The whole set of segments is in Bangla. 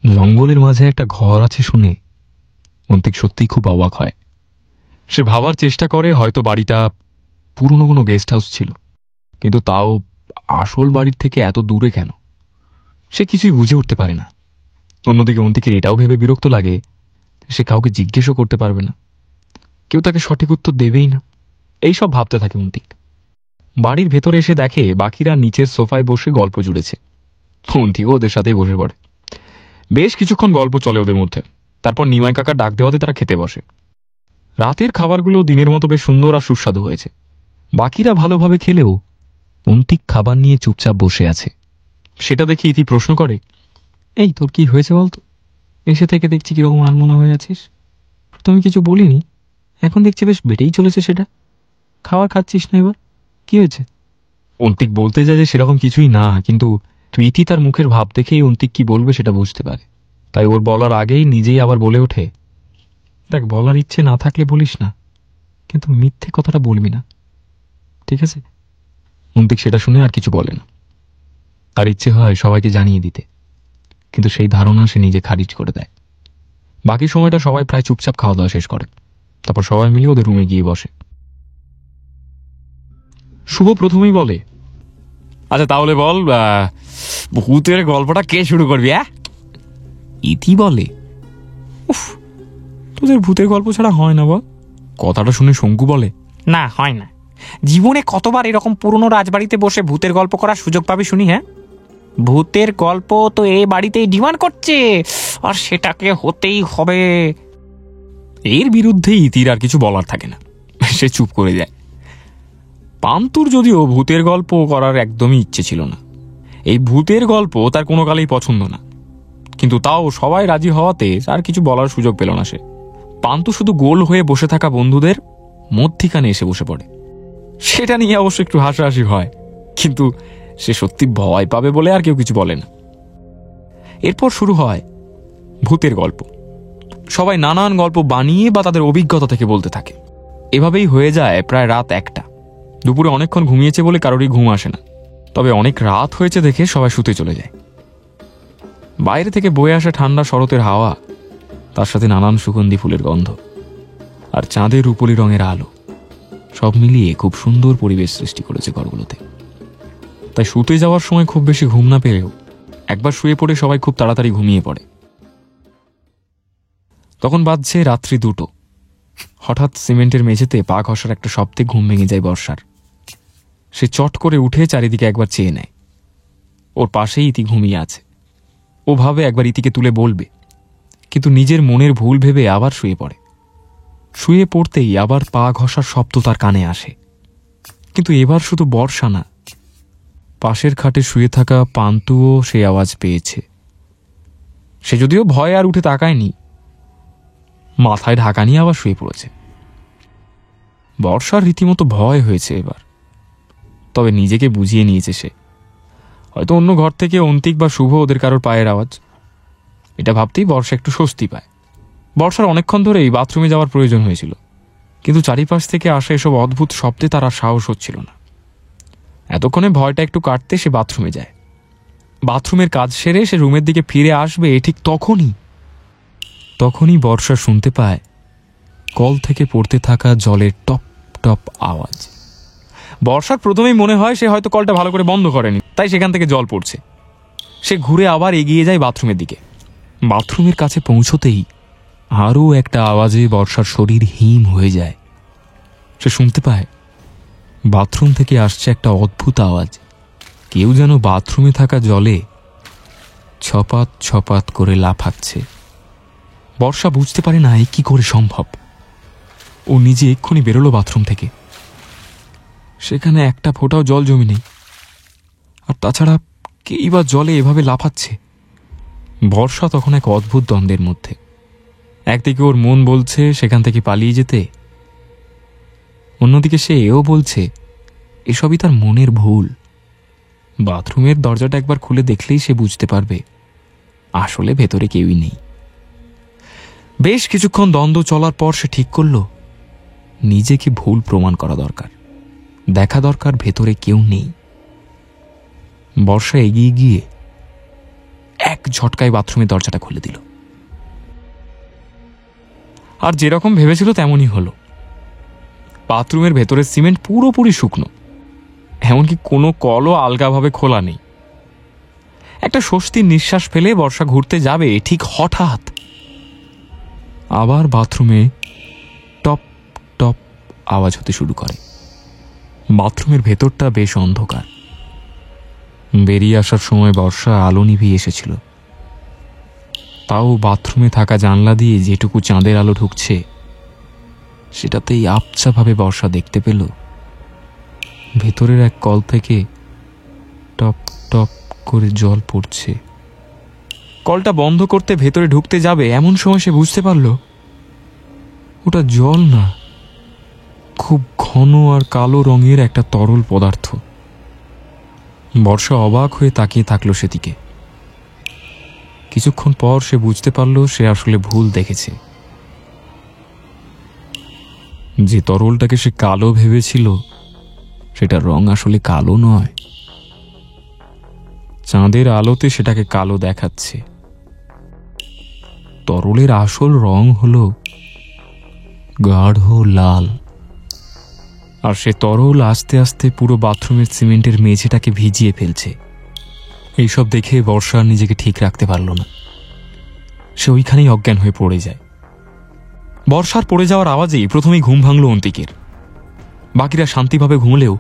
জঙ্গলের মাঝে একটা ঘর আছে শুনে অন্তিক সত্যিই খুব অবাক হয়। সে ভাবার চেষ্টা করে হয়তো বাড়িটা পুরনো কোনো গেস্ট হাউস ছিল, কিন্তু তাও আসল বাড়ির থেকে এত দূরে কেন সে কিছুই বুঝে উঠতে পারে না। অন্যদিকে অন্তিকের এটাও ভেবে বিরক্ত লাগে সে কাউকে জিজ্ঞেসও করতে পারবে না, কেউ তাকে সঠিক উত্তর দেবেই না। এইসব ভাবতে থাকে অন্তিক। বাড়ির ভেতরে এসে দেখে বাকিরা নিচের সোফায় বসে গল্প জুড়েছে। অন্তিকও ওদের সাথেই বসে পড়ে। বেশ কিছুক্ষণ গল্প চলে ওদের মধ্যে। তারপর নিমাই কাকা ডাক দেওয়াতে তারা খেতে বসে। রাতের খাবারগুলো দিনের মতো বেশ সুন্দর আর সুস্বাদু হয়েছে। বাকিরা ভালোভাবে খেলেও অন্তিক খাবার নিয়ে চুপচাপ বসে আছে। সেটা দেখে ইতি প্রশ্ন করে, এই তোর কি হয়েছে বলতো? এসে থেকে দেখছি কিরকম আনমনা হয়ে আছিস। তুমি কিছু বলিনি, এখন দেখছি বেশ বেড়েই চলেছে সেটা। খাবার খাচ্ছিস না এবার, কি হয়েছে? অন্তিক বলতে যায় যে সেরকম কিছুই না, কিন্তু ইতি তার মুখের ভাব দেখেই অন্তিক কি বলবে সেটা বুঝতে পারে। তাই ওর বলার আগেই নিজেই আবার বলে ওঠে, দেখ বলার ইচ্ছে না থাকলে বলিস না, কিন্তু মিথ্যে কথাটা বলবি না, ঠিক আছে? অন্তিক সেটা শুনে আর কিছু বলে না। তার ইচ্ছে হয় সবাইকে জানিয়ে দিতে, কিন্তু সেই ধারণা সে নিজে খারিজ করে দেয়। বাকি সময়টা সবাই প্রায় চুপচাপ খাওয়া দাওয়া শেষ করে। তারপর সবাই মিলে ওদের রুমে গিয়ে বসে। শুভ প্রথমেই বলে, আচ্ছা তাহলে বল, ভূতের গল্পটা কে শুরু করবি? ইতি বলে, উফ, তোদের ভূতের গল্প ছাড়া হয় না বল। কথাটা শুনে শঙ্কু বলে, না হয় না। জীবনে কতবার এরকম পুরনো রাজবাড়িতে বসে ভূতের গল্প করার সুযোগ পাবি শুনি? হ্যাঁ, ভূতের গল্প তো এই বাড়িতেই ডিমান্ড করছে, আর সেটাকে হতেই হবে। এর বিরুদ্ধে ইতির আর কিছু বলার থাকে না, সে চুপ করে যায়। পান্তুর যদিও ভূতের গল্প করার একদমই ইচ্ছে ছিল না। এই ভূতের গল্প তার কোনো কালেই পছন্দ না, কিন্তু তাও সবাই রাজি হওয়াতে আর কিছু বলার সুযোগ পেল না সে। পান্তু শুধু গোল হয়ে বসে থাকা বন্ধুদের মধ্যিখানে এসে বসে পড়ে। সেটা নিয়ে অবশ্য একটু হাসাহাসি হয়, কিন্তু সে সত্যি ভয় পাবে বলে আর কেউ কিছু বলে না। এরপর শুরু হয় ভূতের গল্প। সবাই নানান গল্প বানিয়ে বা তাদের অভিজ্ঞতা থেকে বলতে থাকে। এভাবেই হয়ে যায় প্রায় রাত 1টা। দুপুরে অনেকক্ষণ ঘুমিয়েছে বলে কারোরই ঘুম আসে না, তবে অনেক রাত হয়েছে দেখে সবাই শুতে চলে যায়। বাইরে থেকে বয়ে আসা ঠান্ডা শরতের হাওয়া, তার সাথে নানান সুগন্ধি ফুলের গন্ধ আর চাঁদের রূপলি রঙের আলো, সব মিলিয়ে খুব সুন্দর পরিবেশ সৃষ্টি করেছে ঘরগুলোতে। তাই শুতে যাওয়ার সময় খুব বেশি ঘুম না পেলেও একবার শুয়ে পড়ে সবাই খুব তাড়াতাড়ি ঘুমিয়ে পড়ে। তখন বাজছে রাত্রি 2টো। হঠাৎ সিমেন্টের মেঝেতে পা ঘষার একটা শব্দে ঘুম ভেঙে যায় বর্ষার। সে চট করে উঠে চারিদিকে একবার চেয়ে নেয়। ওর পাশেই ইতি ঘুমিয়ে আছে। ও ভাবে একবার ইতিকে তুলে বলবে, কিন্তু নিজের মনের ভুল ভেবে আবার শুয়ে পড়ে। শুয়ে পড়তেই আবার পা ঘষার শব্দ তার কানে আসে, কিন্তু এবার শুধু বর্ষা না, পাশের খাটে শুয়ে থাকা পান্তুও সে আওয়াজ পেয়েছে। সে যদিও ভয় আর উঠে তাকায়নি, মাথায় ঢাকা নিয়ে আবার শুয়ে পড়েছে। বর্ষার রীতিমতো ভয় হয়েছে এবার, তবে নিজেকে বুঝিয়ে নিয়েছে সে। হয়তো অন্য ঘর থেকে অন্তিক বা শুভ ওদের কারোর পায়ের আওয়াজ। এটা ভাবতেই বর্ষা একটু স্বস্তি পায়। বর্ষার অনেকক্ষণ ধরেই বাথরুমে যাওয়ার প্রয়োজন হয়েছিল, কিন্তু চারিপাশ থেকে আসা এসব অদ্ভুত শব্দে তার আর সাহস হচ্ছিল না। এতক্ষণে ভয়টা একটু কাটতে সে বাথরুমে যায়। বাথরুমের কাজ সেরে সে রুমের দিকে ফিরে আসবে, ঠিক তখনই বর্ষা শুনতে পায় কল থেকে পড়তে থাকা জলের টপ টপ আওয়াজ। বর্ষার প্রথমেই মনে হয় সে হয়তো কলটা ভালো করে বন্ধ করেনি, তাই সেখান থেকে জল পড়ছে। সে ঘুরে আবার এগিয়ে যায় বাথরুমের দিকে। বাথরুমের কাছে পৌঁছতেই আরও একটা আওয়াজে বর্ষার শরীর হিম হয়ে যায়। সে শুনতে পায় বাথরুম থেকে আসছে একটা অদ্ভুত আওয়াজ। কেউ যেন বাথরুমে থাকা জলে ছপাত ছপাত করে লাফাচ্ছে। বর্ষা বুঝতে পারে না এ কি করে সম্ভব। ও নিজে এক্ষুনি বেরোলো বাথরুম থেকে, সেখানে একটা ফোঁটাও জল জমি নেই। আর তাছাড়া কেই বা জলে এভাবে লাফাচ্ছে। বর্ষা তখন এক অদ্ভুত দ্বন্দ্বের মধ্যে। একদিকে ওর মন বলছে সেখান থেকে পালিয়ে যেতে, অন্যদিকে সে এও বলছে এসবই তার মনের ভুল। বাথরুমের দরজাটা একবার খুলে দেখলেই সে বুঝতে পারবে আসলে ভেতরে কেউই নেই। বেশ কিছুক্ষণ দ্বন্দ্ব চলার পর সে ঠিক করল নিজেকে ভুল প্রমাণ করা দরকার, দেখা দরকার ভেতরে কেউ নেই। বর্ষা এগিয়ে গিয়ে এক ঝটকায় বাথরুমের দরজাটা খুলে দিল। আর যেরকম ভেবেছিল তেমনই হলো। বাথরুমের ভেতরের সিমেন্ট পুরোপুরি শুকনো, এমনকি কোনো কলও আলগাভাবে খোলা নেই। একটা স্বস্তির নিঃশ্বাস ফেলে বর্ষা ঘুরতে যাবে, ঠিক হঠাৎ আবার বাথরুমে টপ টপ আওয়াজ হতে শুরু করে। বাথরুমের ভেতরটা বেশ অন্ধকার। বেরিয়ে আসার সময় বর্ষা আলো নিভিয়ে এসেছিল, তাও বাথরুমে থাকা জানলা দিয়ে যেটুকু চাঁদের আলো ঢুকছে সেটাতেই আবছাভাবে বর্ষা দেখতে পেল ভেতরের এক কল থেকে টপ টপ করে জল পড়ছে। কলটা বন্ধ করতে ভেতরে ঢুকতে যাবে এমন সময় সে বুঝতে পারল ওটা জল না, খুব ঘন আর কালো রঙের একটা তরল পদার্থ। বর্ষা অবাক হয়ে তাকিয়ে থাকলো সেদিকে। কিছুক্ষণ পর সে বুঝতে পারল সে আসলে ভুল দেখেছে। যে তরলটাকে সে কালো ভেবেছিল সেটার রং আসলে কালো নয়, চাঁদের আলোতে সেটাকে কালো দেখাচ্ছে। তরলের আসল রং হলো গাঢ় লাল। আর সে তরল আস্তে আস্তে পুরো বাথরুমের সিমেন্টের মেঝেটাকে ভিজিয়ে ফেলছে। এইসব দেখে বর্ষা নিজেকে ঠিক রাখতে পারল না, সে ওইখানেই অজ্ঞান হয়ে পড়ে যায়। বর্ষার পড়ে যাওয়ার আওয়াজেই প্রথমেই ঘুম ভাঙল অন্তিকের। বাকিরা শান্তিভাবে ঘুমলেও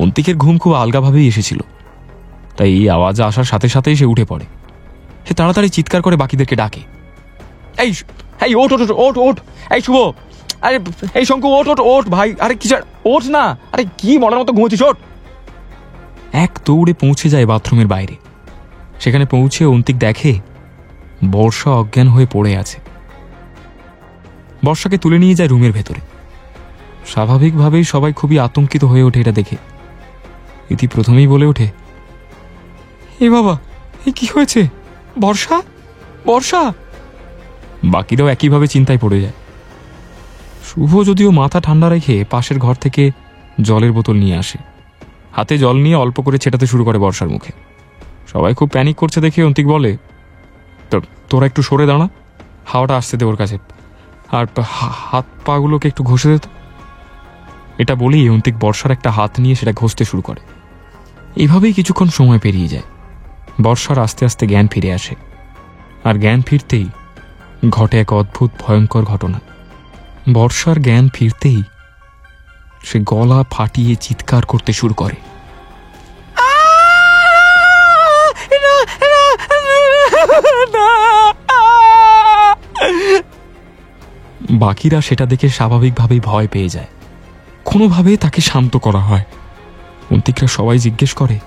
অন্তিকের ঘুম খুব আলগাভাবেই এসেছিল, তাই এই আওয়াজ আসার সাথে সাথেই সে উঠে পড়ে। সে তাড়াতাড়ি চিৎকার করে বাকিদেরকে ডাকে, এই এই ওঠ ওঠ ওঠ ওঠ, এই শুভ, আরে এই শঙ্কু ওঠ ওঠ ওঠ ভাই, আরে কি ওঠ না, আরে কি মরার মতো ঘুমোচ্ছিস, ওঠ। এক দৌড়ে পৌঁছে যায় বাথরুমের বাইরে। সেখানে পৌঁছে অন্তিক দেখে বর্ষা অজ্ঞান হয়ে পড়ে আছে। বর্ষাকে তুলে নিয়ে যায় রুমের ভেতরে। স্বাভাবিকভাবেই সবাই খুবই আতঙ্কিত হয়ে ওঠে এটা দেখে। ইতি প্রথমেই বলে ওঠে, এ বাবা, এ কি হয়েছে, বর্ষা বর্ষা। বাকিরাও একইভাবে চিন্তায় পড়ে যায়। শুভ যদিও মাথা ঠান্ডা রেখে পাশের ঘর থেকে জলের বোতল নিয়ে আসে। হাতে জল নিয়ে অল্প করে ছেটাতে শুরু করে বর্ষার মুখে। সবাই খুব প্যানিক করছে দেখে অন্তিক বলে, তোরা একটু সরে দাঁড়া, হাওয়াটা আসতে দে ওর কাছে, আর হাত পাগুলোকে একটু ঘষে দে। এটা বলেই অন্তিক বর্ষার একটা হাত নিয়ে সেটা ঘষতে শুরু করে। এইভাবেই কিছুক্ষণ সময় পেরিয়ে যায়। বর্ষার আস্তে আস্তে জ্ঞান ফিরে আসে, আর জ্ঞান ফিরতেই ঘটে এক অদ্ভুত ভয়ঙ্কর ঘটনা। বর্ষার জ্ঞান ফিরতেই সে গলা ফাটিয়ে চিৎকার করতে শুরু করে। বাকিরা সেটা দেখে স্বাভাবিকভাবেই ভয় পেয়ে যায়। কোনোভাবে তাকে শান্ত করা হয়। অন্তিকরা সবাই জিজ্ঞেস করে,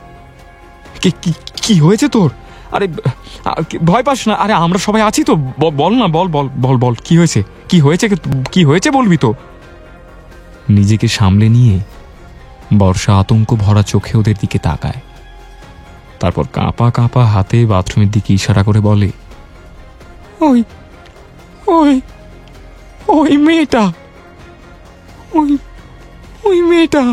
কি হয়েছে তোর? আরে ভয় পাস না, আরে আমরা সবাই আছি তো, বল না, বল বল বল বল, কি হয়েছে, কি হয়েছে, কি হয়েছে বলবি তো। নিজেকে সামলে নিয়ে বর্ষা আতঙ্ক ভরা চোখে ওদের দিকে তাকায়। তারপর কাঁপা কাঁপা হাতে বাথরুমের দিকে ইশারা করে বলে, ওই ওই ওই মেয়েটা, ওই ওই মেয়েটা।